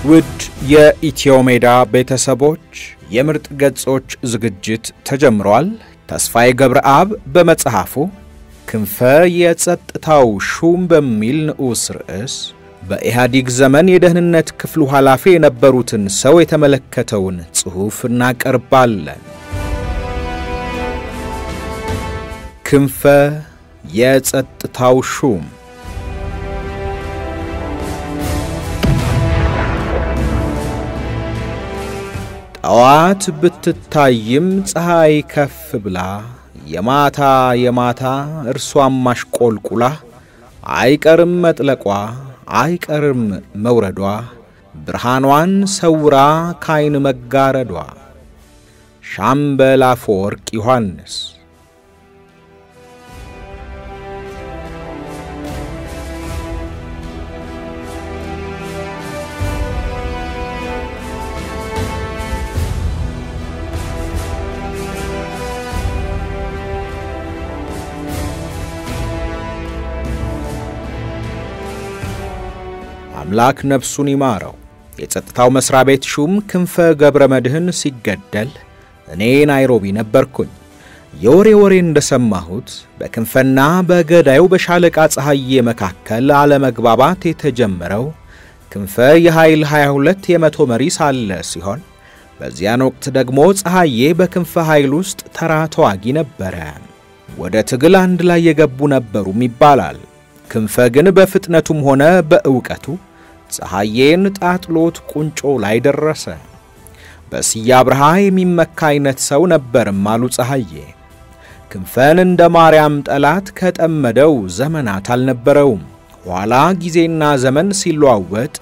ውድ የኢትዮሜዳ ቤተሰቦች የምርጥ ገጾች ዝግጅት ተጀምሯል። ተስፋዬ ገብረአብ በመጽሐፉ ክንፈ የጸጥታው ሹም በሚል ንዑስ ርዕስ በኢህአዲግ ዘመን የደህንነት ክፍሉ ኃላፊ የነበሩትን ሰው የተመለከተውን ጽሑፍ እናቀርባለን። ክንፈ የጸጥታው ሹም ጠዋት ብትታይም ፀሐይ ከፍ ብላ የማታ እርሷም ማሽቆልቁላ አይቀርም መጥለቋ አይቀርም መውረዷ ብርሃኗን ሰውራ ካይን መጋረዷ። ሻምበል አፈወርቅ ዮሐንስ። አምላክ ነፍሱን ይማረው። የጸጥታው መስሪያ ቤት ሹም ክንፈ ገብረ መድህን ሲገደል እኔ ናይሮቢ ነበርኩኝ። የወሬ እንደሰማሁት በክንፈና በገዳዩ በሻለቃ ፀሐዬ መካከል አለመግባባት የተጀመረው ክንፈ የኃይል 22 የመቶ መሪ ሳለ ሲሆን በዚያን ወቅት ደግሞ ፀሐዬ በክንፈ ኃይል ውስጥ ተራ ተዋጊ ነበረ። ወደ ትግል አንድ ላይ የገቡ ነበሩም ይባላል። ክንፈ ግን በፍጥነቱም ሆነ በእውቀቱ ፀሐዬን ጣጥሎት ቁንጮ ላይ ደረሰ። በስያ ብርሃ የሚመካ አይነት ሰው ነበርም አሉ ፀሐዬ። ክንፈን እንደ ማርያም ጠላት ከጠመደው ዘመናት አልነበረውም። ኋላ ጊዜና ዘመን ሲለዋወጥ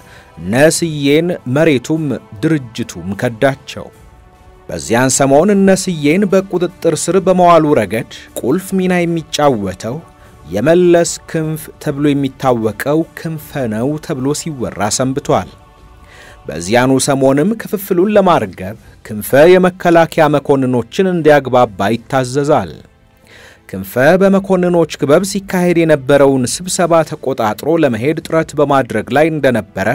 ነስዬን መሬቱም ድርጅቱም ከዳቸው። በዚያን ሰሞን ነስዬን በቁጥጥር ስር በመዋሉ ረገድ ቁልፍ ሚና የሚጫወተው የመለስ ክንፍ ተብሎ የሚታወቀው ክንፈ ነው ተብሎ ሲወራ ሰንብቷል። በዚያኑ ሰሞንም ክፍፍሉን ለማርገብ ክንፈ የመከላከያ መኮንኖችን እንዲያግባባ ይታዘዛል። ክንፈ በመኮንኖች ክበብ ሲካሄድ የነበረውን ስብሰባ ተቆጣጥሮ ለመሄድ ጥረት በማድረግ ላይ እንደነበረ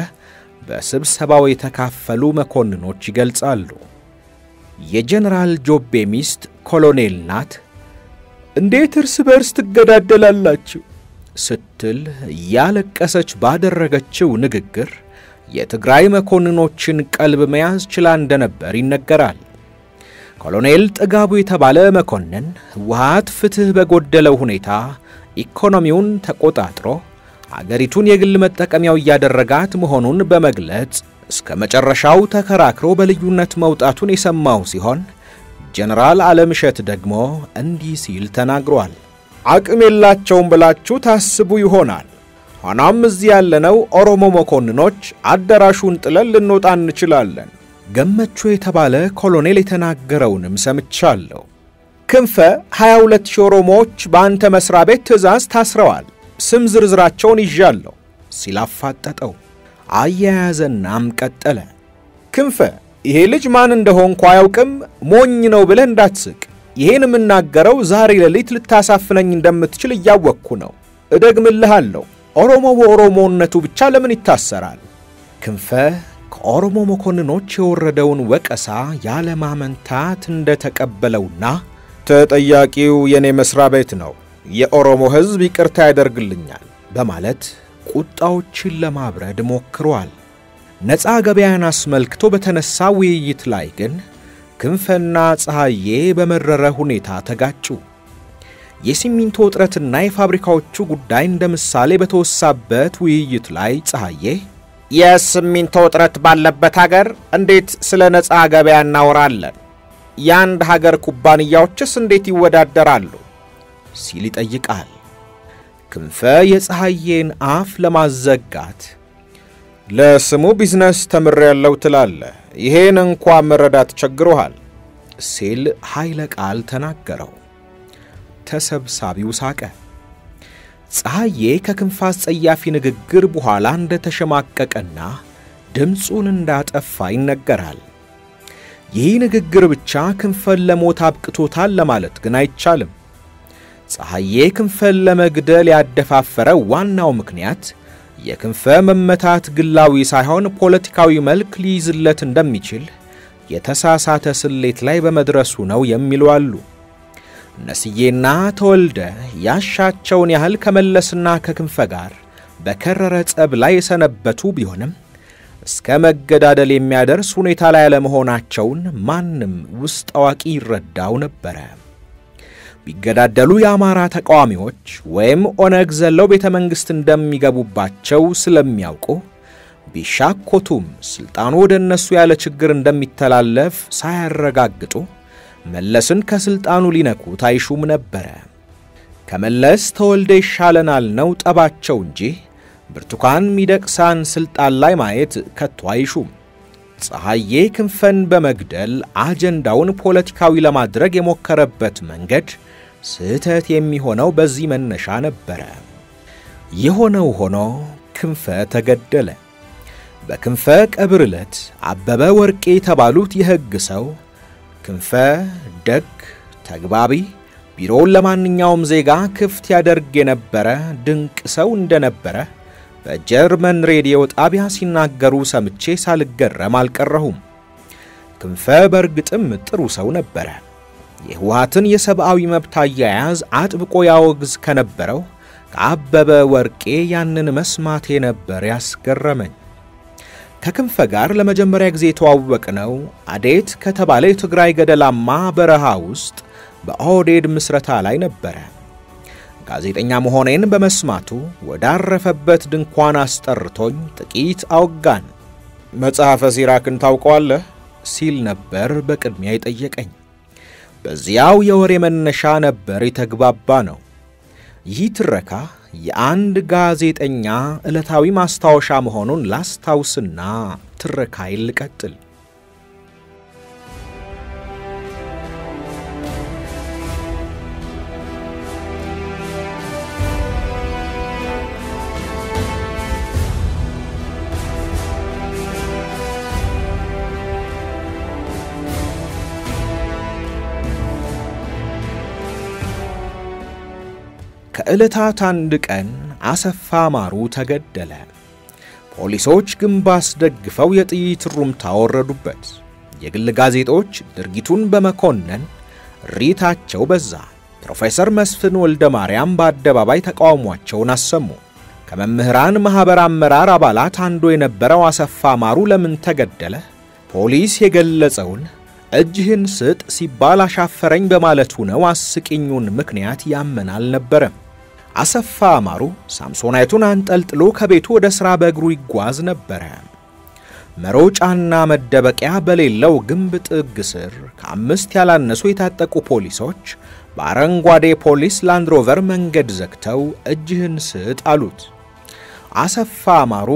በስብሰባው የተካፈሉ መኮንኖች ይገልጻሉ። የጀነራል ጆቤ ሚስት ኮሎኔል ናት። እንዴት እርስ በርስ ትገዳደላላችሁ ስትል ያለቀሰች ባደረገችው ንግግር የትግራይ መኮንኖችን ቀልብ መያዝ ችላ እንደነበር ይነገራል። ኮሎኔል ጥጋቡ የተባለ መኮንን ህወሓት ፍትህ በጎደለው ሁኔታ ኢኮኖሚውን ተቆጣጥሮ አገሪቱን የግል መጠቀሚያው ያደረጋት መሆኑን በመግለጽ እስከ መጨረሻው ተከራክሮ በልዩነት መውጣቱን የሰማው ሲሆን ጀነራል ዓለምሸት ደግሞ እንዲህ ሲል ተናግሯል። አቅም የላቸውም ብላችሁ ታስቡ ይሆናል። ሆኖም እዚህ ያለነው ኦሮሞ መኮንኖች አዳራሹን ጥለን ልንወጣ እንችላለን። ገመቹ የተባለ ኮሎኔል የተናገረውንም ሰምቻለሁ። ክንፈ 22 ኦሮሞዎች በአንተ መስሪያ ቤት ትዕዛዝ ታስረዋል። ስም ዝርዝራቸውን ይዣለሁ ሲል አፋጠጠው። አያያዘናም ቀጠለ። ክንፈ ይሄ ልጅ ማን እንደሆንኩ አያውቅም፣ ሞኝ ነው ብለህ እንዳትስቅ። ይሄን የምናገረው ዛሬ ለሊት ልታሳፍነኝ እንደምትችል እያወቅኩ ነው። እደግምልሃለሁ፣ ኦሮሞ በኦሮሞነቱ ብቻ ለምን ይታሰራል? ክንፈ ከኦሮሞ መኮንኖች የወረደውን ወቀሳ ያለ ማመንታት እንደተቀበለውና ተጠያቂው የኔ መስሪያ ቤት ነው፣ የኦሮሞ ሕዝብ ይቅርታ ያደርግልኛል በማለት ቁጣዎችን ለማብረድ ሞክሯል። ነፃ ገበያን አስመልክቶ በተነሳ ውይይት ላይ ግን ክንፈና ፀሐዬ በመረረ ሁኔታ ተጋጩ። የሲሚንቶ እጥረትና የፋብሪካዎቹ ጉዳይ እንደ ምሳሌ በተወሳበት ውይይት ላይ ፀሐዬ የሲሚንቶ እጥረት ባለበት ሀገር እንዴት ስለ ነፃ ገበያ እናወራለን? የአንድ ሀገር ኩባንያዎችስ እንዴት ይወዳደራሉ? ሲል ይጠይቃል። ክንፈ የፀሐዬን አፍ ለማዘጋት ለስሙ ቢዝነስ ተምሬያለሁ ትላለህ፣ ይሄን እንኳን መረዳት ቸግሮሃል ሲል ኃይለ ቃል ተናገረው። ተሰብሳቢው ሳቀ። ፀሐዬ ከክንፈ አስጸያፊ ንግግር በኋላ እንደተሸማቀቀና ድምፁን እንዳጠፋ ይነገራል። ይህ ንግግር ብቻ ክንፈን ለሞት አብቅቶታል ለማለት ግን አይቻልም። ፀሐዬ ክንፈን ለመግደል ያደፋፈረው ዋናው ምክንያት የክንፈ መመታት ግላዊ ሳይሆን ፖለቲካዊ መልክ ሊይዝለት እንደሚችል የተሳሳተ ስሌት ላይ በመድረሱ ነው የሚሉ አሉ። ነስዬና ተወልደ ያሻቸውን ያህል ከመለስና ከክንፈ ጋር በከረረ ጸብ ላይ የሰነበቱ ቢሆንም እስከ መገዳደል የሚያደርስ ሁኔታ ላይ ያለመሆናቸውን ማንም ውስጥ አዋቂ ይረዳው ነበር። ቢገዳደሉ የአማራ ተቃዋሚዎች ወይም ኦነግ ዘለው ቤተ መንግስት እንደሚገቡባቸው ስለሚያውቁ ቢሻኮቱም ስልጣኑ ወደ እነሱ ያለ ችግር እንደሚተላለፍ ሳያረጋግጡ መለስን ከስልጣኑ ሊነኩት አይሹም ነበር። ከመለስ ተወልደ ይሻለናል ነው ጠባቸው እንጂ ብርቱካን ሚደቅሳን ስልጣን ላይ ማየት ከቶ አይሹም። ፀሐዬ ክንፈን በመግደል አጀንዳውን ፖለቲካዊ ለማድረግ የሞከረበት መንገድ ስህተት የሚሆነው በዚህ መነሻ ነበር። የሆነው ሆኖ ክንፈ ተገደለ። በክንፈ ቀብር ዕለት አበበ ወርቄ የተባሉት የሕግ ሰው ክንፈ ደግ ተግባቢ ቢሮውን ለማንኛውም ዜጋ ክፍት ያደርግ የነበረ ድንቅ ሰው እንደነበረ በጀርመን ሬዲዮ ጣቢያ ሲናገሩ ሰምቼ ሳልገረም አልቀረሁም። ክንፈ በርግጥም ጥሩ ሰው ነበረ። የህወሓትን የሰብአዊ መብት አያያዝ አጥብቆ ያወግዝ ከነበረው ከአበበ ወርቄ ያንን መስማቴ ነበር ያስገረመኝ። ከክንፈ ጋር ለመጀመሪያ ጊዜ ተዋወቅነው አዴት ከተባለ የትግራይ ገደላማ በረሃ ውስጥ በኦዴድ ምስረታ ላይ ነበር። ጋዜጠኛ መሆኔን በመስማቱ ወዳረፈበት ድንኳን አስጠርቶኝ ጥቂት አወጋን። መጽሐፈ ሲራክን ታውቀዋለህ ሲል ነበር በቅድሚያ የጠየቀኝ። በዚያው የወሬ መነሻ ነበር የተግባባ ነው። ይህ ትረካ የአንድ ጋዜጠኛ ዕለታዊ ማስታወሻ መሆኑን ላስታውስና ትረካዬን ልቀጥል። ከዕለታት አንድ ቀን አሰፋ ማሩ ተገደለ። ፖሊሶች ግንባስ ደግፈው የጥይት ሩምታ ወረዱበት። የግል ጋዜጦች ድርጊቱን በመኮነን ሪታቸው በዛ። ፕሮፌሰር መስፍን ወልደ ማርያም በአደባባይ ተቃውሟቸውን አሰሙ። ከመምህራን ማህበር አመራር አባላት አንዱ የነበረው አሰፋ ማሩ ለምን ተገደለ? ፖሊስ የገለጸውን እጅህን ስጥ ሲባል አሻፈረኝ በማለቱ ነው አስቂኙን ምክንያት ያመን አልነበረም። አሰፋ ማሩ ሳምሶናይቱን አንጠልጥሎ ከቤቱ ወደ ሥራ በእግሩ ይጓዝ ነበር። መሮጫና መደበቂያ በሌለው ግንብ ጥግ ስር ከአምስት ያላነሱ የታጠቁ ፖሊሶች በአረንጓዴ ፖሊስ ላንድሮቨር መንገድ ዘግተው እጅህን ስጥ አሉት። አሰፋ ማሩ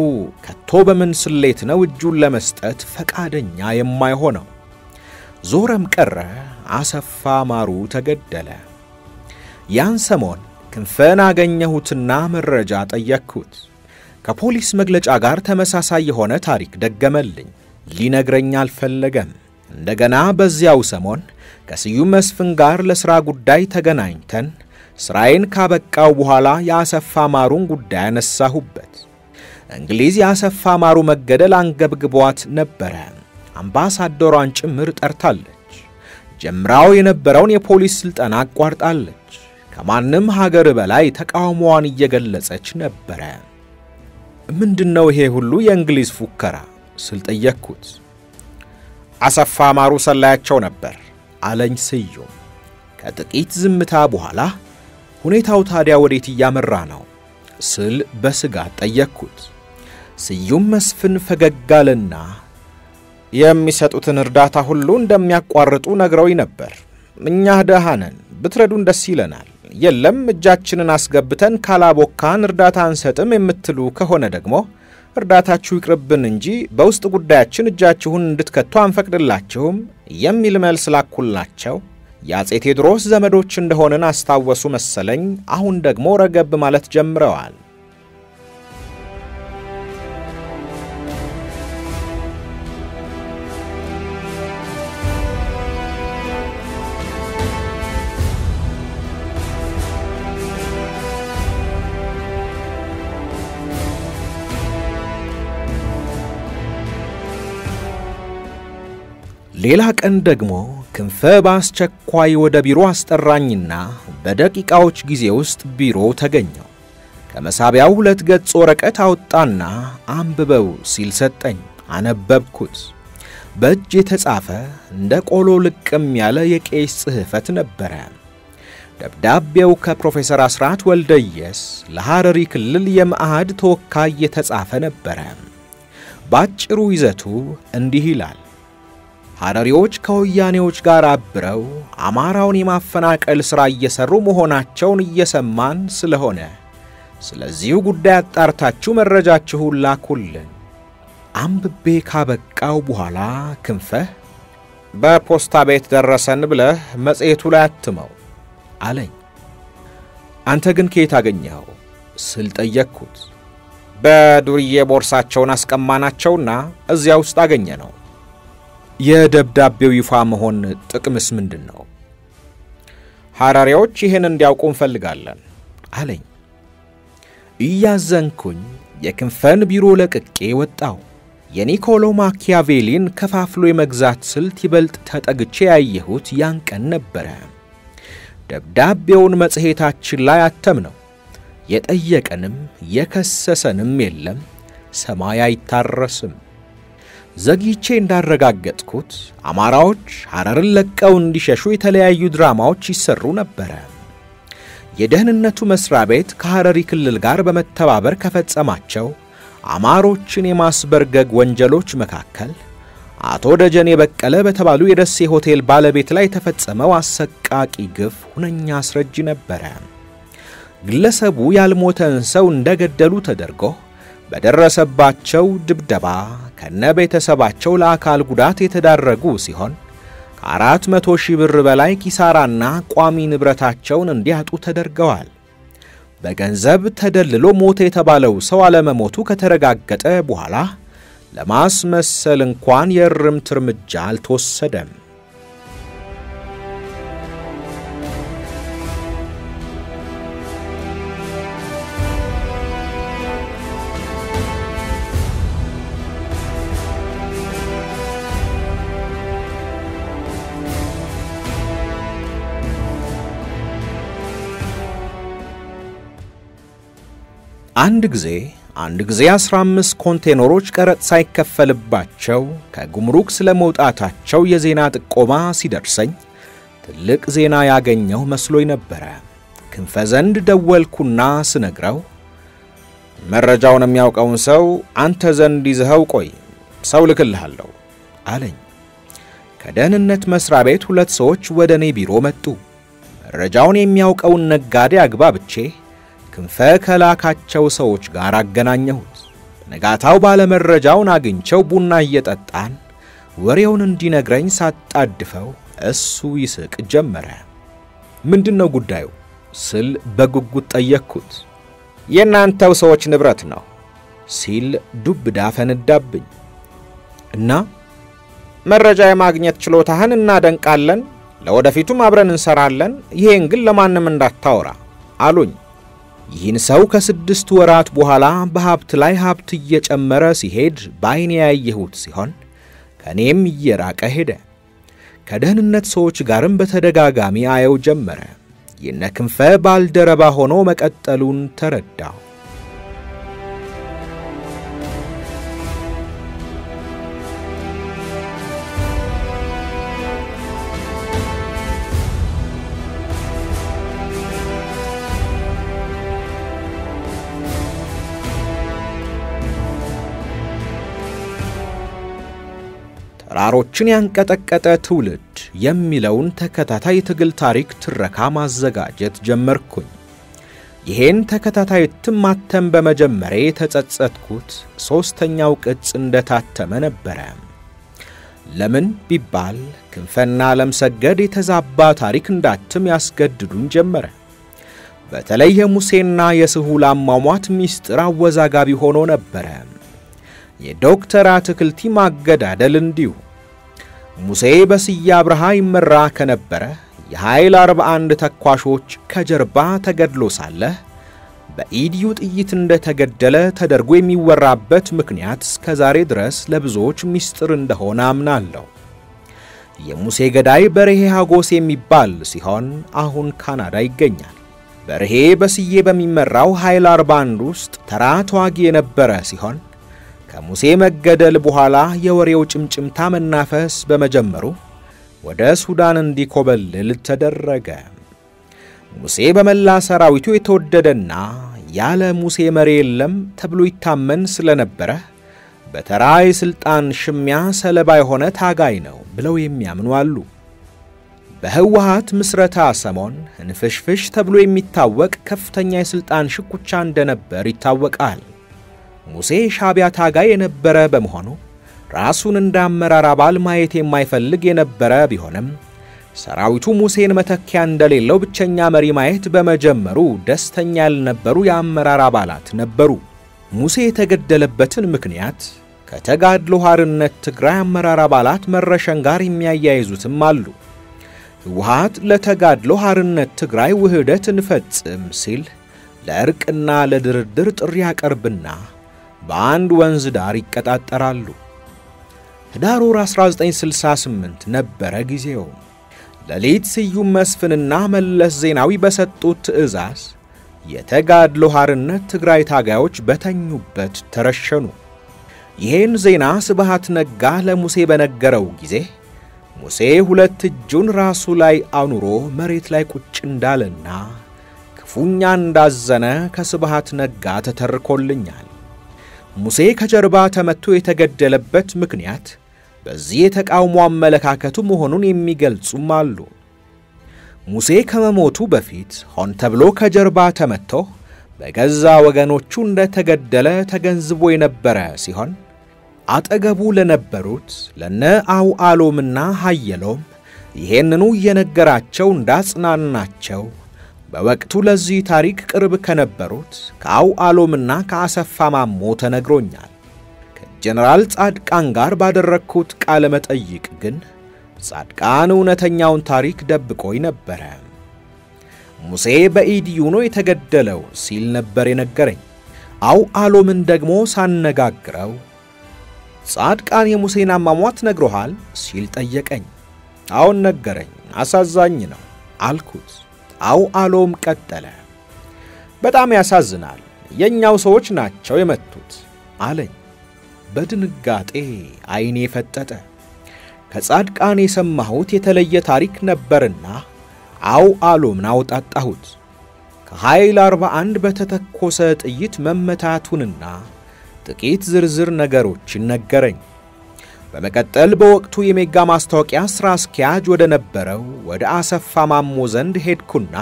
ከቶ በምን ስሌት ነው እጁን ለመስጠት ፈቃደኛ የማይሆነው? ዞረም ቀረ አሰፋ ማሩ ተገደለ። ያን ሰሞን ክንፈን አገኘሁትና መረጃ ጠየቅኩት። ከፖሊስ መግለጫ ጋር ተመሳሳይ የሆነ ታሪክ ደገመልኝ። ሊነግረኝ አልፈለገም። እንደገና በዚያው ሰሞን ከስዩም መስፍን ጋር ለሥራ ጉዳይ ተገናኝተን ሥራዬን ካበቃው በኋላ የአሰፋ ማሩን ጉዳይ አነሳሁበት። እንግሊዝ የአሰፋ ማሩ መገደል አንገብግቧት ነበረ። አምባሳደሯን ጭምር ጠርታለች። ጀምራው የነበረውን የፖሊስ ስልጠና አቋርጣለች። ከማንም ሀገር በላይ ተቃውሞዋን እየገለጸች ነበረ። ምንድነው ይሄ ሁሉ የእንግሊዝ ፉከራ ስል ጠየቅኩት። አሰፋ ማሩ ሰላያቸው ነበር አለኝ ስዩም። ከጥቂት ዝምታ በኋላ ሁኔታው ታዲያ ወዴት እያመራ ነው ስል በስጋት ጠየቅኩት። ስዩም መስፍን ፈገግ አለና የሚሰጡትን እርዳታ ሁሉ እንደሚያቋርጡ ነግረውኝ ነበር። እኛ ደሃ ነን፣ ብትረዱን ደስ ይለናል። የለም እጃችንን አስገብተን ካላቦካን እርዳታ አንሰጥም የምትሉ ከሆነ ደግሞ እርዳታችሁ ይቅርብን እንጂ በውስጥ ጉዳያችን እጃችሁን እንድትከቱ አንፈቅድላችሁም የሚል መልስ ላኩላቸው። የአፄ ቴዎድሮስ ዘመዶች እንደሆነን አስታወሱ መሰለኝ። አሁን ደግሞ ረገብ ማለት ጀምረዋል። ሌላ ቀን ደግሞ ክንፈ በአስቸኳይ ወደ ቢሮ አስጠራኝና በደቂቃዎች ጊዜ ውስጥ ቢሮ ተገኘው። ከመሳቢያው 2 ገጽ ወረቀት አወጣና አንብበው ሲል ሰጠኝ። አነበብኩት። በእጅ የተጻፈ እንደ ቆሎ ልቅም ያለ የቄስ ጽሕፈት ነበረ። ደብዳቤው ከፕሮፌሰር አስራት ወልደየስ ለሐረሪ ክልል የመአህድ ተወካይ የተጻፈ ነበረ። ባጭሩ ይዘቱ እንዲህ ይላል። ሐረሪዎች ከወያኔዎች ጋር አብረው አማራውን የማፈናቀል ሥራ እየሰሩ መሆናቸውን እየሰማን ስለሆነ ስለዚህ ጉዳይ አጣርታችሁ መረጃችሁን ላኩልን። አንብቤ ካበቃው በኋላ ክንፈ በፖስታ ቤት ደረሰን ብለህ መጽሔቱ ላይ አትመው አለኝ። አንተ ግን ከየት አገኘኸው ስል ጠየቅኩት። በዱርዬ ቦርሳቸውን አስቀማናቸውና እዚያ ውስጥ አገኘነው። የደብዳቤው ይፋ መሆን ጥቅምስ ምንድነው? ሐረሪዎች ይህን እንዲያውቁ እንፈልጋለን አለኝ። እያዘንኩኝ የክንፈን ቢሮ ለቅቄ ወጣው። የኒኮሎ ማኪያቬሊን ከፋፍሎ የመግዛት ስልት ይበልጥ ተጠግቼ ያየሁት ያን ቀን ነበረ። ደብዳቤውን መጽሔታችን ላይ አተምነው። የጠየቀንም የከሰሰንም የለም። ሰማይ አይታረስም። ዘግይቼ እንዳረጋገጥኩት አማራዎች ሐረርን ለቀው እንዲሸሹ የተለያዩ ድራማዎች ይሰሩ ነበር። የደህንነቱ መስሪያ ቤት ከሐረሪ ክልል ጋር በመተባበር ከፈጸማቸው አማሮችን የማስበርገግ ወንጀሎች መካከል አቶ ደጀኔ በቀለ በተባሉ የደሴ ሆቴል ባለቤት ላይ የተፈጸመው አሰቃቂ ግፍ ሁነኛ አስረጅ ነበር። ግለሰቡ ያልሞተን ሰው እንደገደሉ ተደርጎ በደረሰባቸው ድብደባ ከነቤተሰባቸው ለአካል ጉዳት የተዳረጉ ሲሆን ከ400,000 ብር በላይ ኪሳራና ቋሚ ንብረታቸውን እንዲያጡ ተደርገዋል። በገንዘብ ተደልሎ ሞተ የተባለው ሰው አለመሞቱ ከተረጋገጠ በኋላ ለማስመሰል እንኳን የእርምት እርምጃ አልተወሰደም። አንድ ጊዜ 15 ኮንቴነሮች ቀረጥ ሳይከፈልባቸው ከጉምሩክ ስለመውጣታቸው የዜና ጥቆማ ሲደርሰኝ ትልቅ ዜና ያገኘው መስሎኝ ነበር። ክንፈ ዘንድ ደወልኩና ስነግረው መረጃውን የሚያውቀውን ሰው አንተ ዘንድ ይዘኸው ቆይ ሰው ልክልሃለሁ አለኝ። ከደህንነት መስሪያ ቤት 2 ሰዎች ወደኔ ቢሮ መጡ። መረጃውን የሚያውቀውን ነጋዴ አግባብቼ ክንፈ ከላካቸው ሰዎች ጋር አገናኘሁት። ነጋታው ባለ መረጃውን አግኝቸው ቡና እየጠጣን ወሬውን እንዲነግረኝ ሳጣድፈው እሱ ይስቅ ጀመረ። ምንድነው ጉዳዩ ስል በጉጉት ጠየቅኩት። የናንተው ሰዎች ንብረት ነው ሲል ዱብዳ ፈነዳብኝ እና መረጃ የማግኘት ችሎታህን እናደንቃለን፣ ለወደፊቱም አብረን እንሰራለን፣ ይሄን ግን ለማንም እንዳታወራ አሉኝ። ይህን ሰው ከ6 ወራት በኋላ በሀብት ላይ ሀብት እየጨመረ ሲሄድ ባይኔ ያየሁት ሲሆን ከኔም እየራቀ ሄደ። ከደህንነት ሰዎች ጋርም በተደጋጋሚ አየው ጀመረ። የነክንፈ ባልደረባ ሆኖ መቀጠሉን ተረዳው። ተራሮችን ያንቀጠቀጠ ትውልድ የሚለውን ተከታታይ ትግል ታሪክ ትረካ ማዘጋጀት ጀመርኩኝ። ይሄን ተከታታይ ማተም በመጀመሬ ተጸጸትኩት 3ኛው ቅጽ እንደታተመ ነበረ። ለምን ቢባል ክንፈና ለምሰገድ የተዛባ ታሪክ እንዳትም ያስገድዱን ጀመረ። በተለይ የሙሴና የስሁል አሟሟት ሚስጥር አወዛጋቢ ሆኖ ነበር። የዶክተር አትክልቲ ማገዳደል እንዲሁ። ሙሴ በስያ አብርሃ ይመራ ከነበረ የኃይል 41 ተኳሾች ከጀርባ ተገድሎ ሳለ በኢዲዩ ጥይት እንደተገደለ ተደርጎ የሚወራበት ምክንያት እስከዛሬ ድረስ ለብዙዎች ሚስጥር እንደሆነ አምናለሁ። የሙሴ ገዳይ በርሄ ሀጎስ የሚባል ሲሆን አሁን ካናዳ ይገኛል። በርሄ በስዬ በሚመራው ኃይል 41 ውስጥ ተራ ተዋጊ የነበረ ሲሆን ከሙሴ መገደል በኋላ የወሬው ጭምጭምታ መናፈስ በመጀመሩ ወደ ሱዳን እንዲኮበልል ተደረገ። ሙሴ በመላ ሰራዊቱ የተወደደና ያለ ሙሴ መሪ የለም ተብሎ ይታመን ስለነበረ በተራ የስልጣን ሽሚያ ሰለባ የሆነ ታጋይ ነው ብለው የሚያምኑ አሉ። በህወሓት ምስረታ ሰሞን እንፍሽፍሽ ተብሎ የሚታወቅ ከፍተኛ የስልጣን ሽኩቻ እንደነበር ይታወቃል። ሙሴ ሻቢያ ታጋይ የነበረ በመሆኑ ራሱን እንደ አመራር አባል ማየት የማይፈልግ የነበረ ቢሆንም ሰራዊቱ ሙሴን መተኪያ እንደሌለው ብቸኛ መሪ ማየት በመጀመሩ ደስተኛ ያልነበሩ የአመራር አባላት ነበሩ። ሙሴ የተገደለበትን ምክንያት ከተጋድሎ ሓርነት ትግራይ አመራር አባላት መረሸን ጋር የሚያያይዙትም አሉ። ህወሓት ለተጋድሎ ሓርነት ትግራይ ውህደት እንፈጽም ሲል ለእርቅና ለድርድር ጥሪ ያቀርብና በአንድ ወንዝ ዳር ይቀጣጠራሉ። ህዳር 1968 ነበረ ጊዜው። ሌሊት ስዩም መስፍንና መለስ ዜናዊ በሰጡት ትዕዛዝ የተጋድሎ ሓርነት ትግራይ ታጋዮች በተኙበት ተረሸኑ። ይሄን ዜና ስብሃት ነጋ ለሙሴ በነገረው ጊዜ ሙሴ ሁለት እጁን ራሱ ላይ አኑሮ መሬት ላይ ቁጭ እንዳለና ክፉኛ እንዳዘነ ከስብሃት ነጋ ተተርኮልኛል። ሙሴ ከጀርባ ተመቶ የተገደለበት ምክንያት በዚህ የተቃውሞ አመለካከቱ መሆኑን የሚገልጹም አሉ። ሙሴ ከመሞቱ በፊት ሆን ተብሎ ከጀርባ ተመቶ በገዛ ወገኖቹ እንደተገደለ ተገንዝቦ የነበረ ሲሆን አጠገቡ ለነበሩት ለነ አውዓሎምና ኃየሎም ይሄንኑ የነገራቸው እንዳጽናናቸው በወቅቱ ለዚህ ታሪክ ቅርብ ከነበሩት ከአውዓሎምና ከአሰፋ ማሞ ተነግሮኛል። ከጀነራል ጻድቃን ጋር ባደረኩት ቃለ መጠይቅ ግን ጻድቃን እውነተኛውን ታሪክ ደብቆኝ ነበር። ሙሴ በኢዲዩ ነው የተገደለው ሲል ነበር የነገረኝ። አውዓሎምን ደግሞ ሳነጋግረው ጻድቃን የሙሴን አሟሟት ነግሮሃል ሲል ጠየቀኝ። አሁን ነገረኝ፣ አሳዛኝ ነው አልኩት። አውዓሎም ቀጠለ። በጣም ያሳዝናል፣ የኛው ሰዎች ናቸው የመቱት አለኝ። በድንጋጤ አይኔ ፈጠጠ። ከጻድቃን የሰማሁት የተለየ ታሪክ ነበርና አውዓሎምን አውጣጣሁት። ከኃይል 41 በተተኮሰ ጥይት መመታቱንና ጥቂት ዝርዝር ነገሮችን ነገረኝ። በመቀጠል በወቅቱ የሜጋ ማስታወቂያ ሥራ አስኪያጅ ወደ ነበረው ወደ አሰፋ ማሞ ዘንድ ሄድኩና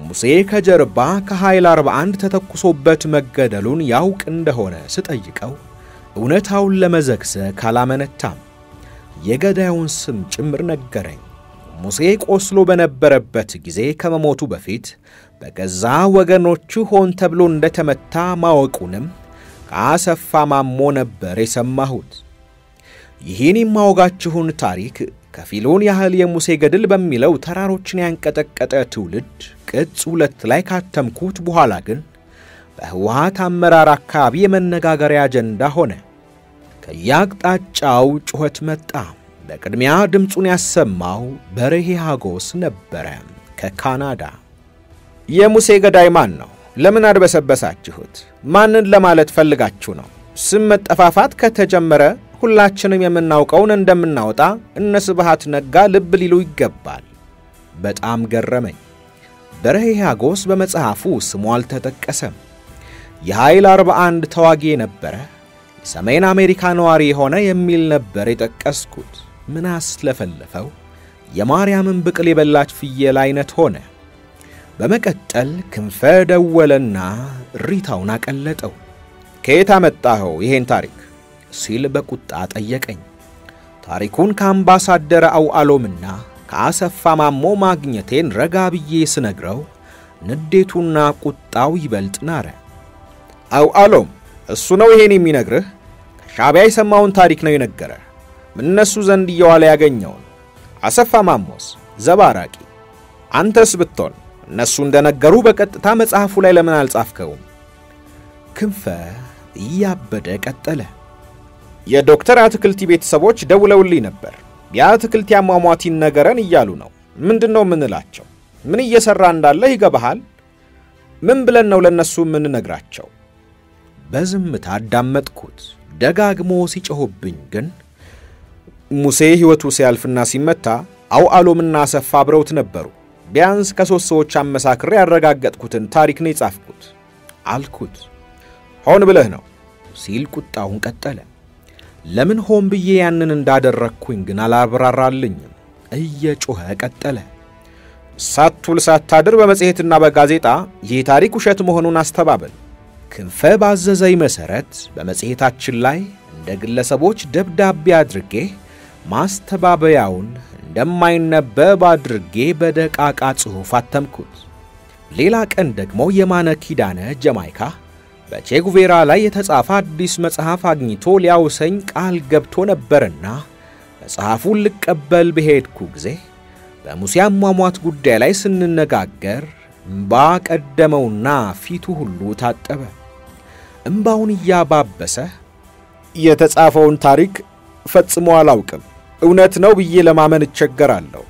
ሙሴ ከጀርባ ከኃይል 41 ተተኩሶበት መገደሉን ያውቅ እንደሆነ ስጠይቀው እውነታውን ለመዘግዘግ ካላመነታም የገዳዩን ስም ጭምር ነገረኝ። ሙሴ ቆስሎ በነበረበት ጊዜ ከመሞቱ በፊት በገዛ ወገኖቹ ሆን ተብሎ እንደተመታ ማወቁንም ከአሰፋ ማሞ ነበር የሰማሁት። ይህን የማወጋችሁን ታሪክ ከፊሉን ያህል የሙሴ ገድል በሚለው ተራሮችን ያንቀጠቀጠ ትውልድ ቅጽ 2 ላይ ካተምኩት በኋላ ግን በህወሓት አመራር አካባቢ የመነጋገሪያ አጀንዳ ሆነ። ከያቅጣጫው ጩኸት መጣ። በቅድሚያ ድምጹን ያሰማው በርሄ ሀጎስ ነበረ ከካናዳ። የሙሴ ገዳይ ማን ነው? ለምን አድበሰበሳችሁት? ማንን ለማለት ፈልጋችሁ ነው? ስም መጠፋፋት ከተጀመረ ሁላችንም የምናውቀውን እንደምናወጣ እነ ስብሃት ነጋ ልብ ሊሉ ይገባል። በጣም ገረመኝ። በርሄ ሀጎስ በመጽሐፉ ስሙ አልተጠቀሰም። የኃይል 41 ተዋጊ ነበረ፣ የሰሜን አሜሪካ ነዋሪ የሆነ የሚል ነበር የጠቀስኩት። ምን አስለፈለፈው? የማርያምን ብቅል የበላች ፍየል አይነት ሆነ። በመቀጠል ክንፈ ደወለና ሪታውን አቀለጠው። ከየት አመጣኸው ይሄን ታሪክ ሲል በቁጣ ጠየቀኝ። ታሪኩን ከአምባሳደር አውዓሎምና ከአሰፋ ማሞ ማግኘቴን ረጋ ብዬ ስነግረው ንዴቱና ቁጣው ይበልጥ ናረ። አውዓሎም እሱ ነው ይሄን የሚነግርህ? ከሻቢያ የሰማውን ታሪክ ነው የነገረ። እነሱ ዘንድ እየዋለ ያገኘውን። አሰፋ ማሞስ ዘባራቂ። አንተስ ብትሆን እነሱ እንደነገሩ በቀጥታ መጽሐፉ ላይ ለምን አልጻፍከውም? ክንፈ እያበደ ቀጠለ። የዶክተር አትክልቲ ቤተሰቦች ደውለውልኝ ነበር። ያትክልት ያሟሟቲን ነገረን እያሉ ነው ምንድነው ምንላቸው ምን እየሰራ እንዳለ ይገባሃል ምን ብለን ነው ለነሱ ምን ነግራቸው በዝምታ አዳመጥኩት ደጋግሞ ሲጮህብኝ ግን ሙሴ ህይወቱ ሲያልፍና ሲመታ አውዓሎምና አሰፋ አብረውት ነበሩ ቢያንስ ከሶስት ሰዎች አመሳክሬ ያረጋገጥኩትን ታሪክ ነው የጻፍኩት አልኩት ሆን ብለህ ነው ሲል ቁጣውን ቀጠለ ለምን ሆን ብዬ ያንን እንዳደረኩኝ ግን አላብራራልኝም እየጮኸ ቀጠለ ሳትውል ሳታድር በመጽሔትና በጋዜጣ ይህ ታሪክ ውሸት መሆኑን አስተባበል ክንፈ ባዘዘኝ መሰረት በመጽሔታችን ላይ እንደ ግለሰቦች ደብዳቤ አድርጌ ማስተባበያውን እንደማይነበብ አድርጌ በደቃቃ ጽሑፍ አተምኩት ሌላ ቀን ደግሞ የማነ ኪዳነ ጀማይካ በቼጉቬራ ላይ የተጻፈ አዲስ መጽሐፍ አግኝቶ ሊያውሰኝ ቃል ገብቶ ነበርና መጽሐፉን ልቀበል በሄድኩ ጊዜ በሙሴ አሟሟት ጉዳይ ላይ ስንነጋገር እንባ ቀደመውና ፊቱ ሁሉ ታጠበ እንባውን ያባበሰ የተጻፈውን ታሪክ ፈጽሞ አላውቅም እውነት ነው ብዬ ለማመን እቸገራለሁ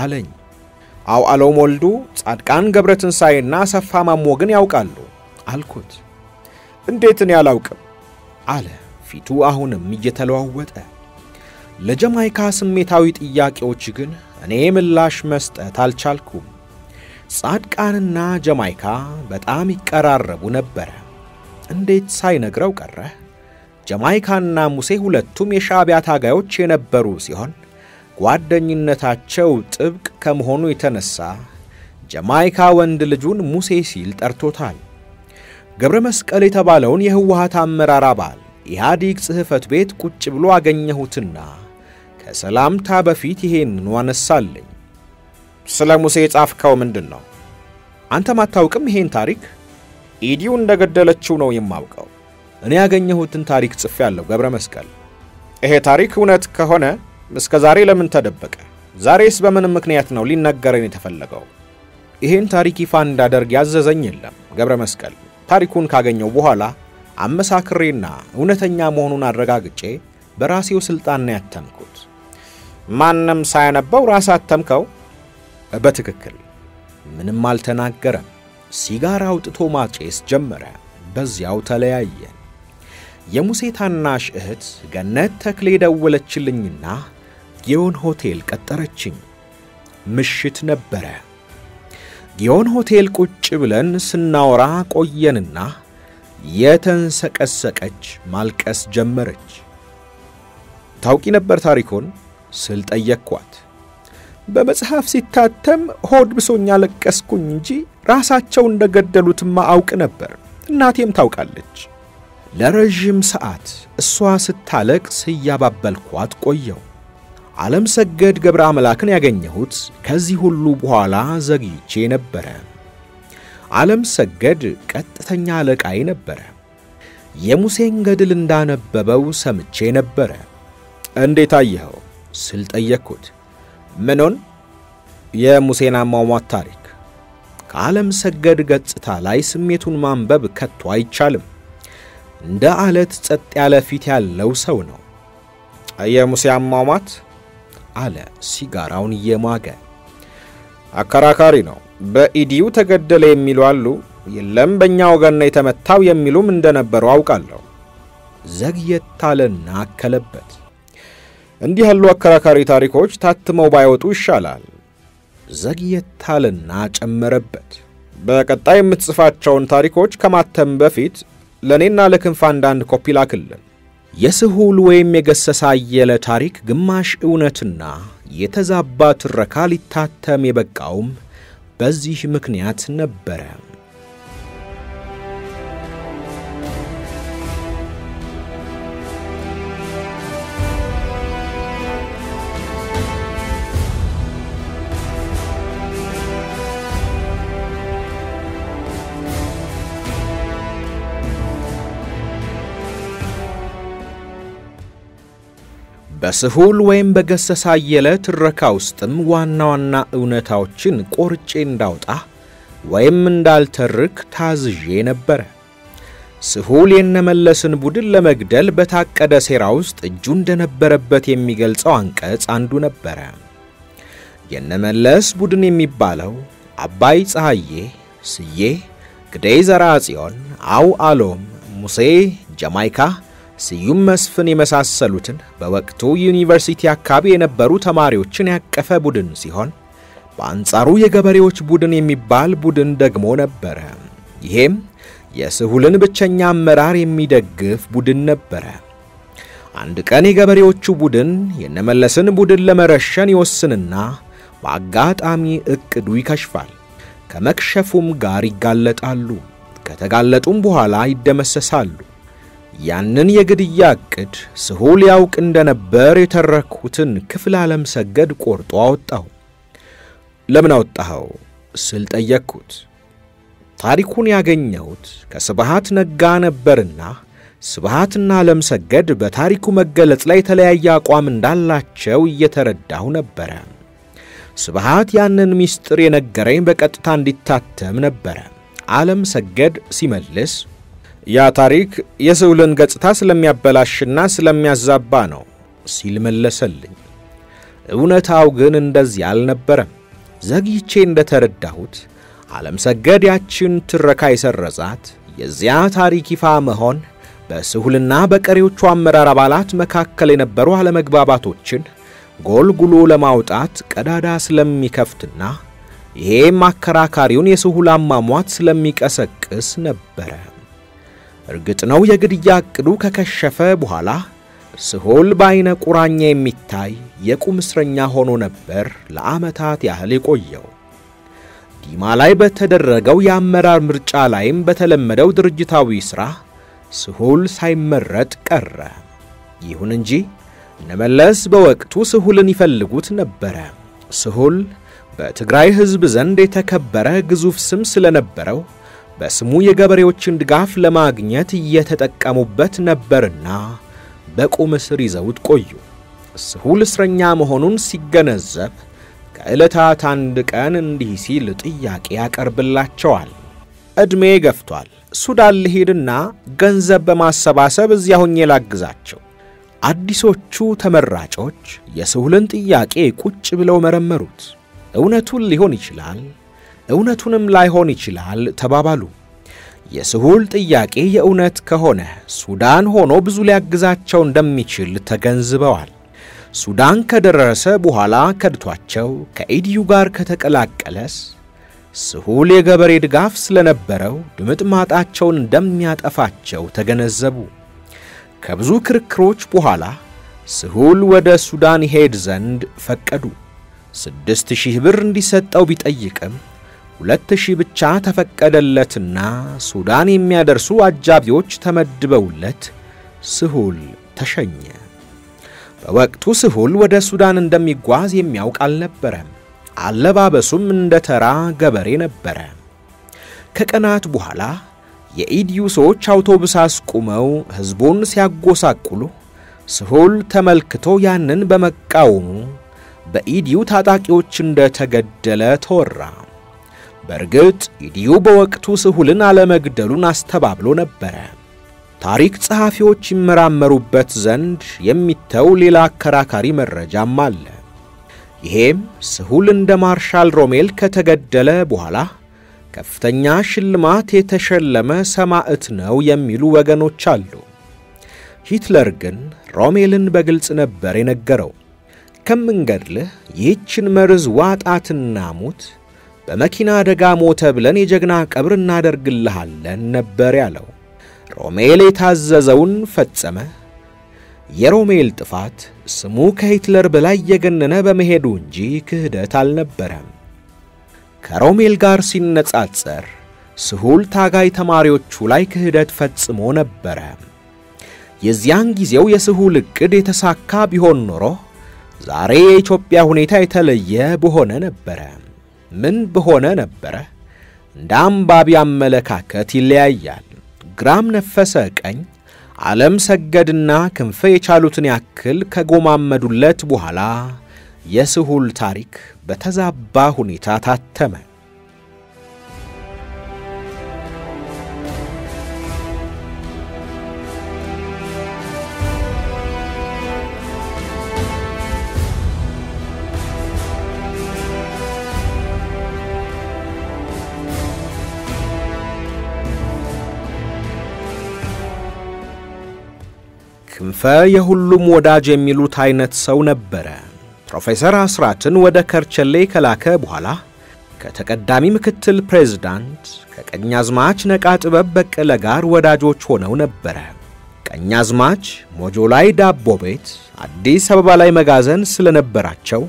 አለኝ አውዓሎም ወልዱ ጻድቃን ገብረትንሳኤና አሰፋ ማሞ ግን ያውቃሉ አልኩት እንዴት ነው ያላውቅም አለ ፊቱ አሁንም እየተለዋወጠ ለጀማይካ ስሜታዊ ጥያቄዎች ግን እኔ ምላሽ መስጠት አልቻልኩም ጻድቃንና ጀማይካ በጣም ይቀራረቡ ነበር እንዴት ሳይነግረው ቀረ ጀማይካና ሙሴ ሁለቱም የሻዕቢያ ታጋዮች የነበሩ ሲሆን ጓደኝነታቸው ጥብቅ ከመሆኑ የተነሳ ጀማይካ ወንድ ልጁን ሙሴ ሲል ጠርቶታል ገብረ መስቀል የተባለውን የህወሓት አመራር አባል ኢህአዲግ ጽሕፈት ቤት ቁጭ ብሎ አገኘሁትና ከሰላምታ በፊት ይሄንን ዋነሳለኝ ስለ ሙሴ ጻፍከው ምንድነው አንተ ማታውቅም ይሄን ታሪክ ኢዲዩ እንደገደለችው ነው የማውቀው እኔ ያገኘሁትን ታሪክ ጽፌያለሁ ገብረ መስቀል ይሄ ታሪክ እውነት ከሆነ እስከ ዛሬ ለምን ተደበቀ ዛሬስ በምን ምክንያት ነው ሊነገረን የተፈለገው ይሄን ታሪክ ይፋ እንዳደርግ ያዘዘኝ የለም ገብረ መስቀል ታሪኩን ካገኘው በኋላ አመሳክሬና እውነተኛ መሆኑን አረጋግጬ በራሴው ስልጣን ነው ያተምኩት ማንንም ሳያነበው ራስ አተምከው በትክክል ምንም አልተናገረም ሲጋራ አውጥቶ ማጨስ ጀመረ በዚያው ተለያየ የሙሴ ታናሽ እህት ገነት ተክሌ ደወለችልኝና ጊዮን ሆቴል ቀጠረችኝ ምሽት ነበረ ጊዮን ሆቴል ቁጭ ብለን ስናወራ ቆየንና የተንሰቀሰቀች ማልቀስ ጀመረች ታውቂ ነበር ታሪኩን ስል ጠየቅኳት በመጽሐፍ ሲታተም ሆድ ብሶኛ ለቀስኩኝ እንጂ ራሳቸው እንደገደሉትማ አውቅ ነበር እናቴም ታውቃለች ለረጅም ሰዓት እሷ ስታለቅስ ያባበልኳት ቆየው ዓለም ሰገድ ገብረ አምላክን ያገኘሁት ከዚህ ሁሉ በኋላ ዘግይቼ ነበር ዓለም ሰገድ ቀጥተኛ አለቃዬ ነበር የሙሴን ገድል እንዳነበበው ሰምቼ ነበር እንዴት አየኸው ስል ጠየቅኩት ምኑን የሙሴን አሟሟት ታሪክ ከዓለም ሰገድ ገጽታ ላይ ስሜቱን ማንበብ ከቶ አይቻልም እንደ አለት ጸጥ ያለ ፊት ያለው ሰው ነው የሙሴ አሟሟት አለ ሲጋራውን የማገ አከራካሪ ነው በኢዲዩ ተገደለ የሚሉ አሉ የለም በእኛ ወገን ነው የተመታው የሚሉም እንደነበሩ አውቃለሁ ዘግየታለና አከለበት እንዲህ ያሉ አከራካሪ ታሪኮች ታትመው ባይወጡ ይሻላል ዘግየታለና ጨመረበት በቀጣይ የምትጽፋቸውን ታሪኮች ከማተም በፊት ለኔና ለክንፋ አንዳንድ ኮፒ ላክልን የስሁል ወይም የገሰሳ አየለ ታሪክ ግማሽ እውነትና የተዛባ ትረካ ሊታተም የበቃውም በዚህ ምክንያት ነበር በስሁል ወይም በገሰሳ አየለ ትረካ ውስጥም ዋና ዋና እውነታዎችን ቆርጬ እንዳውጣ ወይም እንዳልተርክ ታዝዤ ነበር ስሁል የነመለስን ቡድን ለመግደል በታቀደ ሴራ ውስጥ እጁ እንደነበረበት የሚገልጸው አንቀጽ አንዱ ነበር። የነመለስ ቡድን የሚባለው አባይ ፀሐዬ፣ ስዬ፣ ግደይ ዘርአጽዮን፣ አው አሎም፣ ሙሴ ጀማይካ፣ ስዩም መስፍን የመሳሰሉትን በወቅቱ ዩኒቨርሲቲ አካባቢ የነበሩ ተማሪዎችን ያቀፈ ቡድን ሲሆን በአንጻሩ የገበሬዎች ቡድን የሚባል ቡድን ደግሞ ነበር። ይሄም የስሁልን ብቸኛ አመራር የሚደግፍ ቡድን ነበር። አንድ ቀን የገበሬዎቹ ቡድን የነመለስን ቡድን ለመረሸን ይወስንና በአጋጣሚ እቅዱ ይከሽፋል። ከመክሸፉም ጋር ይጋለጣሉ። ከተጋለጡም በኋላ ይደመሰሳሉ። ያንን የግድያ እቅድ ስሁል ያውቅ እንደነበር የተረኩትን ክፍል ዓለም ሰገድ ቆርጦ አወጣው። ለምን አወጣው ስል ጠየቅኩት። ታሪኩን ያገኘሁት ከስብሃት ነጋ ነበርና ስብሃትና ዓለም ሰገድ በታሪኩ መገለጽ ላይ የተለያየ አቋም እንዳላቸው እየተረዳሁ ነበር። ስብሃት ያንን ሚስጥር የነገረኝ በቀጥታ እንዲታተም ነበር። ዓለም ሰገድ ሲመልስ ያ ታሪክ የስሁልን ገጽታ ስለሚያበላሽና ስለሚያዛባ ነው ሲል መለሰልኝ። እውነታው ግን እንደዚህ አልነበረም። ዘግይቼ እንደተረዳሁት ዓለም ሰገድ ያችን ትረካ የሰረዛት የዚያ ታሪክ ይፋ መሆን በስሁልና በቀሪዎቹ አመራር አባላት መካከል የነበሩ አለመግባባቶችን ጎልጉሎ ለማውጣት ቀዳዳ ስለሚከፍትና ይሄም አከራካሪውን የስሁል አሟሟት ስለሚቀሰቅስ ነበር። እርግጥ ነው የግድያ እቅዱ ከከሸፈ በኋላ ስሁል በአይነ ቁራኛ የሚታይ የቁም እስረኛ ሆኖ ነበር ለዓመታት ያህል የቆየው። ዲማ ላይ በተደረገው የአመራር ምርጫ ላይም በተለመደው ድርጅታዊ ሥራ ስሁል ሳይመረጥ ቀረ። ይሁን እንጂ ነመለስ በወቅቱ ስሁልን ይፈልጉት ነበር። ስሁል በትግራይ ሕዝብ ዘንድ የተከበረ ግዙፍ ስም ስለነበረው በስሙ የገበሬዎችን ድጋፍ ለማግኘት እየተጠቀሙበት ነበርና በቁም እስር ይዘውት ቆዩ። ስሁል እስረኛ መሆኑን ሲገነዘብ ከዕለታት አንድ ቀን እንዲህ ሲል ጥያቄ ያቀርብላቸዋል። እድሜ ገፍቷል። ሱዳን ልሄድና ገንዘብ በማሰባሰብ እዚያ ሆኜ ላግዛቸው። አዲሶቹ ተመራጮች የስሁልን ጥያቄ ቁጭ ብለው መረመሩት። እውነቱን ሊሆን ይችላል፣ እውነቱንም ላይሆን ይችላል ተባባሉ። የስሁል ጥያቄ የእውነት ከሆነ ሱዳን ሆኖ ብዙ ሊያግዛቸው እንደሚችል ተገንዝበዋል። ሱዳን ከደረሰ በኋላ ከድቷቸው ከኢዲዩ ጋር ከተቀላቀለስ ስሁል የገበሬ ድጋፍ ስለነበረው ድምጥማጣቸውን እንደሚያጠፋቸው ተገነዘቡ። ከብዙ ክርክሮች በኋላ ስሁል ወደ ሱዳን ሄድ ዘንድ ፈቀዱ። 6000 ብር እንዲሰጠው ቢጠይቅም 2000 ብቻ ተፈቀደለትና ሱዳን የሚያደርሱ አጃቢዎች ተመድበውለት ስሁል ተሸኘ። በወቅቱ ስሁል ወደ ሱዳን እንደሚጓዝ የሚያውቅ አልነበረም። አለባበሱም እንደተራ ገበሬ ነበር። ከቀናት በኋላ የኢዲዩ ሰዎች አውቶቡስ አስቁመው ሕዝቡን ሲያጎሳቁሉ ስሁል ተመልክቶ ያንን በመቃወሙ በኢዲዩ ታጣቂዎች እንደተገደለ ተወራ። በርግጥ ኢዲዩ በወቅቱ ስሁልን አለመግደሉን አስተባብሎ ነበር። ታሪክ ጸሐፊዎች ይመራመሩበት ዘንድ የሚተው ሌላ አከራካሪ መረጃም አለ። ይሄም ስሁል እንደ ማርሻል ሮሜል ከተገደለ በኋላ ከፍተኛ ሽልማት የተሸለመ ሰማዕት ነው የሚሉ ወገኖች አሉ። ሂትለር ግን ሮሜልን በግልጽ ነበር የነገረው። ከምንገድልህ ይህችን መርዝ ዋጣትና ሙት፣ በመኪና አደጋ ሞተ ብለን የጀግና ቀብር እናደርግልሃለን ነበር ያለው። ሮሜል የታዘዘውን ፈጸመ። የሮሜል ጥፋት ስሙ ከሂትለር በላይ የገነነ በመሄዱ እንጂ ክህደት አልነበረም። ከሮሜል ጋር ሲነጻጸር ስሁል ታጋይ ተማሪዎቹ ላይ ክህደት ፈጽሞ ነበር። የዚያን ጊዜው የስሁል ዕቅድ የተሳካ ቢሆን ኖሮ ዛሬ የኢትዮጵያ ሁኔታ የተለየ በሆነ ነበር። ምን በሆነ ነበር? እንደ አንባቢ አመለካከት ይለያያል። ግራም ነፈሰ ቀኝ ዓለም ሰገድና ክንፈ የቻሉትን ያክል ከጎማመዱለት በኋላ የስሁል ታሪክ በተዛባ ሁኔታ ታተመ። ክንፈ የሁሉም ወዳጅ የሚሉት አይነት ሰው ነበረ። ፕሮፌሰር አስራትን ወደ ከርቸሌ ከላከ በኋላ ከተቀዳሚ ምክትል ፕሬዝዳንት ከቀኛዝማች ነቃ ጥበብ በቀለ ጋር ወዳጆች ሆነው ነበረ። ቀኛዝማች ሞጆ ላይ ዳቦ ቤት፣ አዲስ አበባ ላይ መጋዘን ስለነበራቸው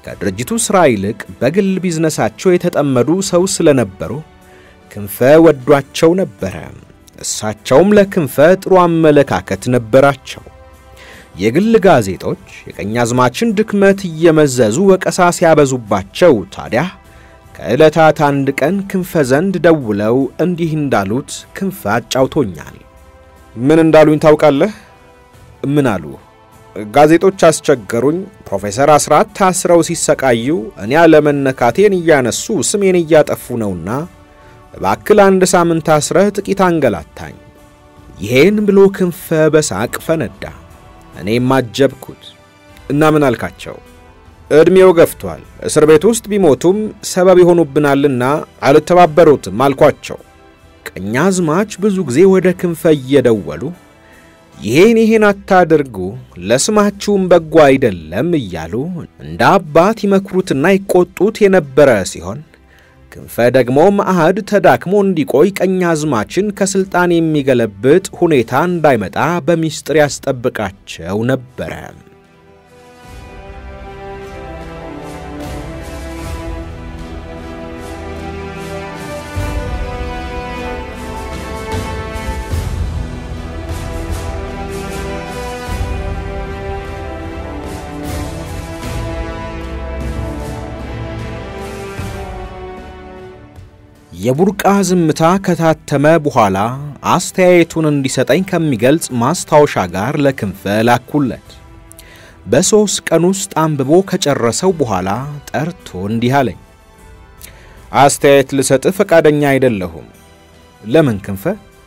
ከድርጅቱ ሥራ ይልቅ በግል ቢዝነሳቸው የተጠመዱ ሰው ስለነበሩ ክንፈ ወዷቸው ነበረ። እሳቸውም ለክንፈ ጥሩ አመለካከት ነበራቸው። የግል ጋዜጦች የቀኛዝማችን ድክመት እየመዘዙ ወቀሳ ሲያበዙባቸው ታዲያ ከዕለታት አንድ ቀን ክንፈ ዘንድ ደውለው እንዲህ እንዳሉት ክንፈ አጫውቶኛል። ምን እንዳሉኝ ታውቃለህ? ምን አሉ? ጋዜጦች አስቸገሩኝ። ፕሮፌሰር አስራት ታስረው ሲሰቃዩ እኔ አለመነካቴን እያነሱ ስሜን እያጠፉ ነውና እባክህ አንድ ሳምንት አስረህ ጥቂት አንገላታኝ። ይሄን ብሎ ክንፈ በሳቅ ፈነዳ። እኔም አጀብኩት። እና ምን አልካቸው? እድሜው ገፍቷል፣ እስር ቤት ውስጥ ቢሞቱም ሰበብ ይሆኑብናልና አልተባበሩትም አልኳቸው። ቀኛዝማች ብዙ ጊዜ ወደ ክንፈ እየደወሉ ይሄን አታድርጉ፣ ለስማችሁም በጎ አይደለም እያሉ እንደ አባት ይመክሩትና ይቆጡት የነበረ ሲሆን ክንፈ ደግሞ ማዕድ ተዳክሞ እንዲቆይ ቀኛዝማችን ከስልጣን የሚገለብጥ ሁኔታ እንዳይመጣ በሚስጥር ያስጠብቃቸው ነበረ። የቡርቃ ዝምታ ከታተመ በኋላ አስተያየቱን እንዲሰጠኝ ከሚገልጽ ማስታወሻ ጋር ለክንፈ ላኩለት። በ3 ቀን ውስጥ አንብቦ ከጨረሰው በኋላ ጠርቶ እንዲህ አለኝ። አስተያየት ልሰጥ ፈቃደኛ አይደለሁም። ለምን ክንፈ?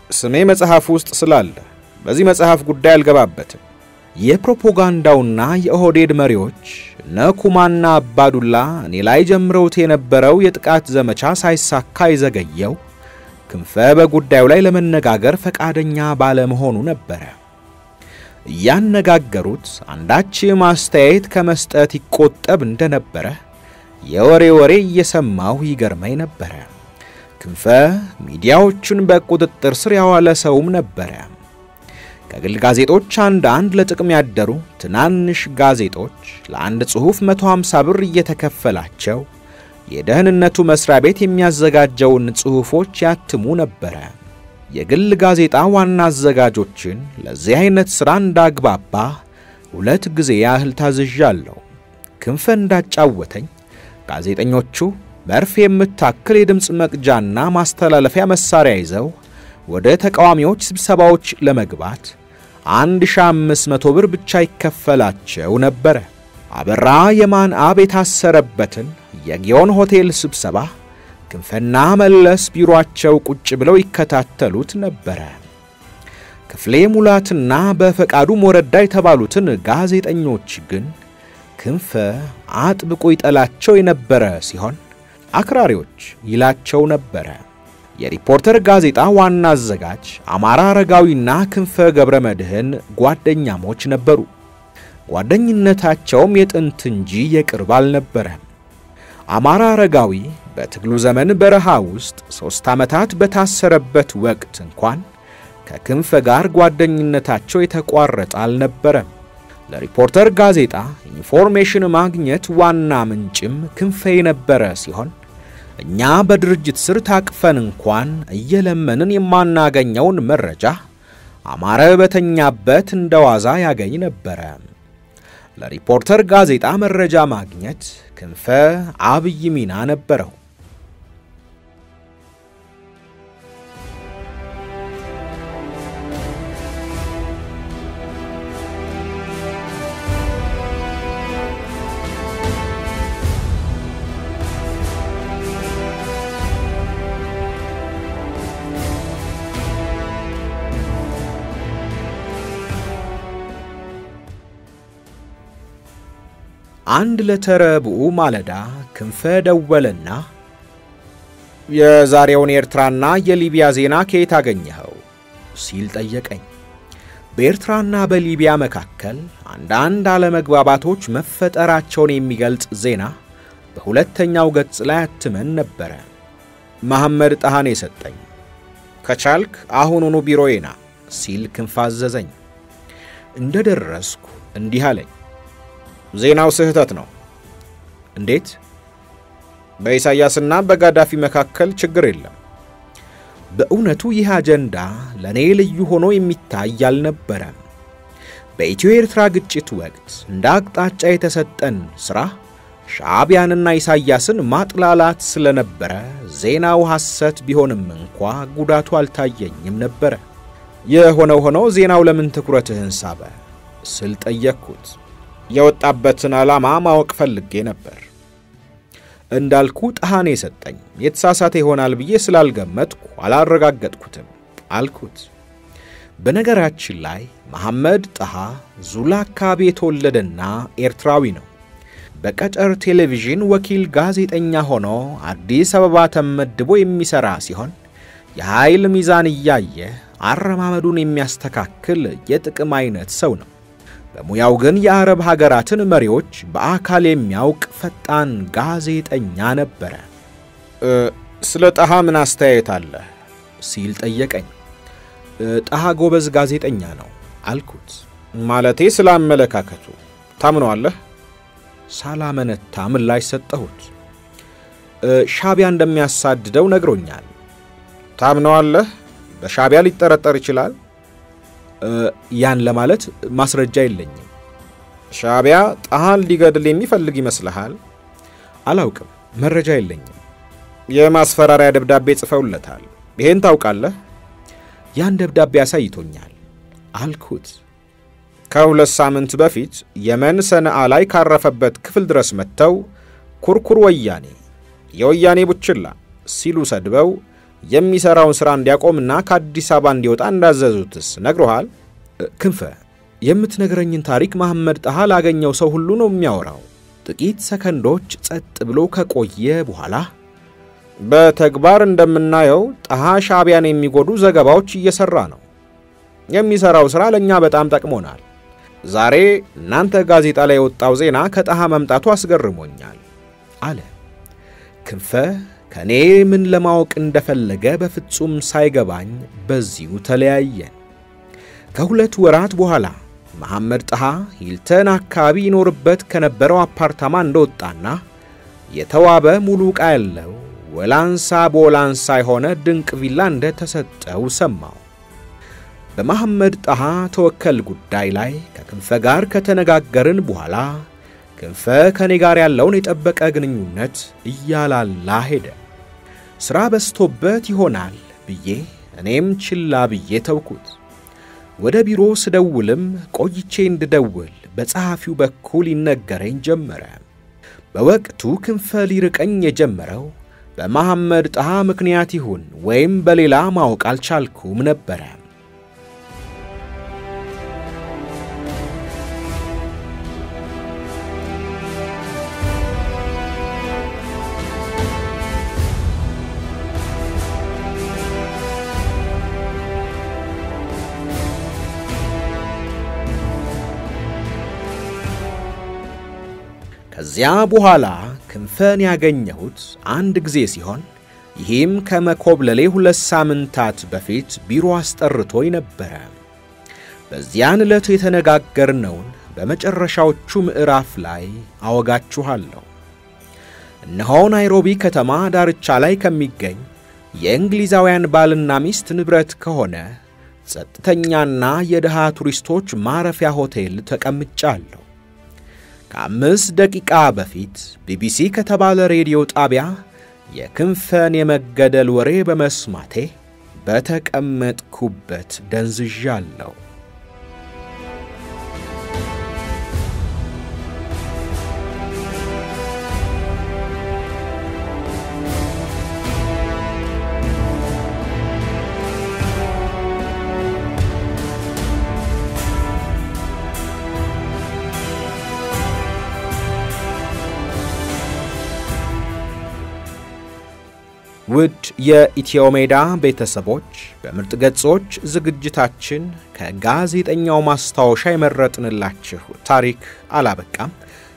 ስሜ መጽሐፍ ውስጥ ስላለ በዚህ መጽሐፍ ጉዳይ አልገባበትም። የፕሮፓጋንዳውና የኦህዴድ መሪዎች ነኩማና አባዱላ እኔ ላይ ጀምረውት የነበረው የጥቃት ዘመቻ ሳይሳካ ይዘገየው ክንፈ በጉዳዩ ላይ ለመነጋገር ፈቃደኛ ባለመሆኑ ነበረ። ያነጋገሩት አንዳች ማስተያየት ከመስጠት ይቆጠብ እንደነበረ የወሬ እየሰማው ይገርመኝ ነበረ። ክንፈ ሚዲያዎችን በቁጥጥር ስር ያዋለ ሰውም ነበረ። ከግል ጋዜጦች አንድ ለጥቅም ያደሩ ትናንሽ ጋዜጦች ለአንድ ጽሑፍ 150 ብር እየተከፈላቸው የደህንነቱ መስሪያ ቤት የሚያዘጋጀውን ጽሑፎች ያትሙ ነበረ። የግል ጋዜጣ ዋና አዘጋጆችን ለዚህ አይነት ሥራ እንዳግባባ 2 ጊዜ ያህል ታዝዣለሁ። ክንፈ እንዳጫወተኝ ጋዜጠኞቹ መርፌ የምታክል የድምፅ መቅጃና ማስተላለፊያ መሳሪያ ይዘው ወደ ተቃዋሚዎች ስብሰባዎች ለመግባት 1500 ብር ብቻ ይከፈላቸው ነበር። አበራ የማን አብ የታሰረበትን የጊዮን ሆቴል ስብሰባ ክንፈና መለስ ቢሮአቸው ቁጭ ብለው ይከታተሉት ነበር። ክፍሌ ሙላትና በፈቃዱ ሞረዳ የተባሉትን ጋዜጠኞች ግን ክንፈ አጥብቆ ይጠላቸው የነበረ ሲሆን አክራሪዎች ይላቸው ነበር። የሪፖርተር ጋዜጣ ዋና አዘጋጅ አማራ አረጋዊና ክንፈ ገብረ መድህን ጓደኛሞች ነበሩ። ጓደኝነታቸውም የጥንት እንጂ የቅርብ አልነበረም። አማራ አረጋዊ በትግሉ ዘመን በረሃ ውስጥ 3 ዓመታት በታሰረበት ወቅት እንኳን ከክንፈ ጋር ጓደኝነታቸው የተቋረጠ አልነበረም። ለሪፖርተር ጋዜጣ ኢንፎርሜሽን ማግኘት ዋና ምንጭም ክንፈ የነበረ ሲሆን እኛ በድርጅት ስር ታቅፈን እንኳን እየለመንን የማናገኘውን መረጃ አማረ በተኛበት እንደዋዛ ያገኝ ነበር። ለሪፖርተር ጋዜጣ መረጃ ማግኘት ክንፈ አብይ ሚና ነበረው። አንድ ለተረቡዕ ማለዳ ክንፈ ደወለና የዛሬውን ኤርትራና የሊቢያ ዜና ከየት አገኘኸው ሲል ጠየቀኝ። በኤርትራና በሊቢያ መካከል አንዳንድ አለመግባባቶች መፈጠራቸውን የሚገልጽ ዜና በሁለተኛው ገጽ ላይ አትመን ነበር። መሐመድ ጣሃኔ ሰጠኝ። ከቻልክ አሁኑኑ ቢሮዬ ና ሲል ክንፈ አዘዘኝ። እንደደረስኩ እንዲህ አለኝ። ዜናው ስህተት ነው። እንዴት? በኢሳያስና በጋዳፊ መካከል ችግር የለም። በእውነቱ ይህ አጀንዳ ለኔ ልዩ ሆኖ የሚታይ አልነበረም። በኢትዮ ኤርትራ ግጭት ወቅት እንደ አቅጣጫ የተሰጠን ስራ ሻዕቢያንና ኢሳያስን ማጥላላት ስለነበረ ዜናው ሐሰት ቢሆንም እንኳ ጉዳቱ አልታየኝም ነበር። የሆነው ሆኖ ዜናው ለምን ትኩረትህን ሳበ ስል ጠየቅኩት። የወጣበትን ዓላማ ማወቅ ፈልጌ ነበር። እንዳልኩ ጣሃኔ ሰጠኝ። የተሳሳተ ይሆናል ብዬ ስላልገመትኩ አላረጋገጥኩትም አልኩት። በነገራችን ላይ መሐመድ ጣሃ ዙላ አካባቢ የተወለደና ኤርትራዊ ነው። በቀጠር ቴሌቪዥን ወኪል ጋዜጠኛ ሆኖ አዲስ አበባ ተመድቦ የሚሰራ ሲሆን የኃይል ሚዛን እያየ አረማመዱን የሚያስተካክል የጥቅም አይነት ሰው ነው። በሙያው ግን የአረብ ሀገራትን መሪዎች በአካል የሚያውቅ ፈጣን ጋዜጠኛ ነበር። ስለ ጣሃ ምን አስተያየት አለ ሲል ጠየቀኝ። ጣሃ ጎበዝ ጋዜጠኛ ነው አልኩት። ማለቴ ስለ አመለካከቱ ታምነዋለህ? ሳላመነታ ምላሽ ሰጠሁት። ሻዕቢያ እንደሚያሳድደው ነግሮኛል። ታምነዋለህ? በሻዕቢያ ሊጠረጠር ይችላል? ያን ለማለት ማስረጃ የለኝም። ሻዕቢያ ጣሃን ሊገድል የሚፈልግ ይመስልሃል? አላውቅም፣ መረጃ የለኝም። የማስፈራሪያ ደብዳቤ ጽፈውለታል። ይሄን ታውቃለህ? ያን ደብዳቤ አሳይቶኛል አልኩት። ከሁለት ሳምንት በፊት የመን ሰነአ ላይ ካረፈበት ክፍል ድረስ መጥተው ኩርኩር ወያኔ የወያኔ ቡችላ ሲሉ ሰድበው የሚሰራውን ስራ እንዲያቆምና ከአዲስ አበባ እንዲወጣ እንዳዘዙትስ ነግሮሃል? ክንፈ የምትነግረኝን ታሪክ መሐመድ ጣሃ ላገኘው ሰው ሁሉ ነው የሚያወራው። ጥቂት ሰከንዶች ጸጥ ብሎ ከቆየ በኋላ በተግባር እንደምናየው ጣሃ ሻዕቢያን የሚጎዱ ዘገባዎች እየሰራ ነው። የሚሰራው ስራ ለኛ በጣም ጠቅሞናል። ዛሬ እናንተ ጋዜጣ ላይ የወጣው ዜና ከጣሃ መምጣቱ አስገርሞኛል አለ። ክንፈ ከኔ ምን ለማወቅ እንደፈለገ በፍጹም ሳይገባኝ በዚሁ ተለያየን። ከሁለት ወራት በኋላ መሐመድ ጣሃ ሂልተን አካባቢ ይኖርበት ከነበረው አፓርታማ እንደወጣና የተዋበ ሙሉ ዕቃ ያለው ወላንሳ ቦላንሳ የሆነ ድንቅ ቪላ እንደተሰጠው ሰማው። በመሐመድ ጣሃ ተወከል ጉዳይ ላይ ከክንፈ ጋር ከተነጋገርን በኋላ ክንፈ ከኔ ጋር ያለውን የጠበቀ ግንኙነት እያላላ ሄደ። ስራ በስቶበት ይሆናል ብዬ እኔም ችላ ብዬ ተውኩት። ወደ ቢሮ ስደውልም ቆይቼ እንድደውል በጸሐፊው በኩል ይነገረኝ ጀመረ። በወቅቱ ክንፈ ሊርቀኝ የጀመረው በመሐመድ ጣሃ ምክንያት ይሁን ወይም በሌላ ማወቅ አልቻልኩም ነበር። ከዚያ በኋላ ክንፈን ያገኘሁት አንድ ጊዜ ሲሆን ይህም ከመኮብለሌ 2 ሳምንታት በፊት ቢሮ አስጠርቶኝ ነበር። በዚያን ዕለት የተነጋገርነውን በመጨረሻዎቹ ምዕራፍ ላይ አወጋችኋለሁ። እነሆ ናይሮቢ ከተማ ዳርቻ ላይ ከሚገኝ የእንግሊዛውያን ባልና ሚስት ንብረት ከሆነ ጸጥተኛና የደሃ ቱሪስቶች ማረፊያ ሆቴል ተቀምጫለሁ። ከ5 ደቂቃ በፊት ቢቢሲ ከተባለ ሬዲዮ ጣቢያ የክንፈን የመገደል ወሬ በመስማቴ በተቀመጥኩበት ደንዝዣለሁ። ውድ የኢትዮሜዳ ቤተሰቦች በምርጥ ገጾች ዝግጅታችን ከጋዜጠኛው ማስታወሻ የመረጥንላችሁ ታሪክ አላበቃም።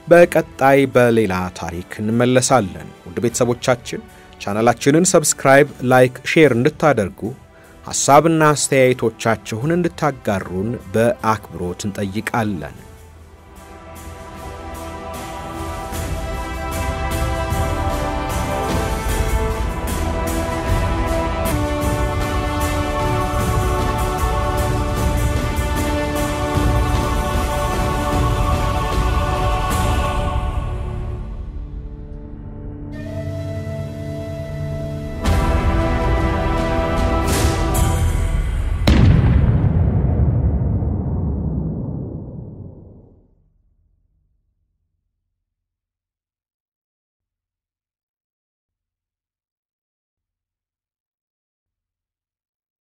በቀጣይ በሌላ ታሪክ እንመለሳለን። ውድ ቤተሰቦቻችን ቻናላችንን ሰብስክራይብ፣ ላይክ፣ ሼር እንድታደርጉ ሐሳብና አስተያየቶቻችሁን እንድታጋሩን በአክብሮት እንጠይቃለን።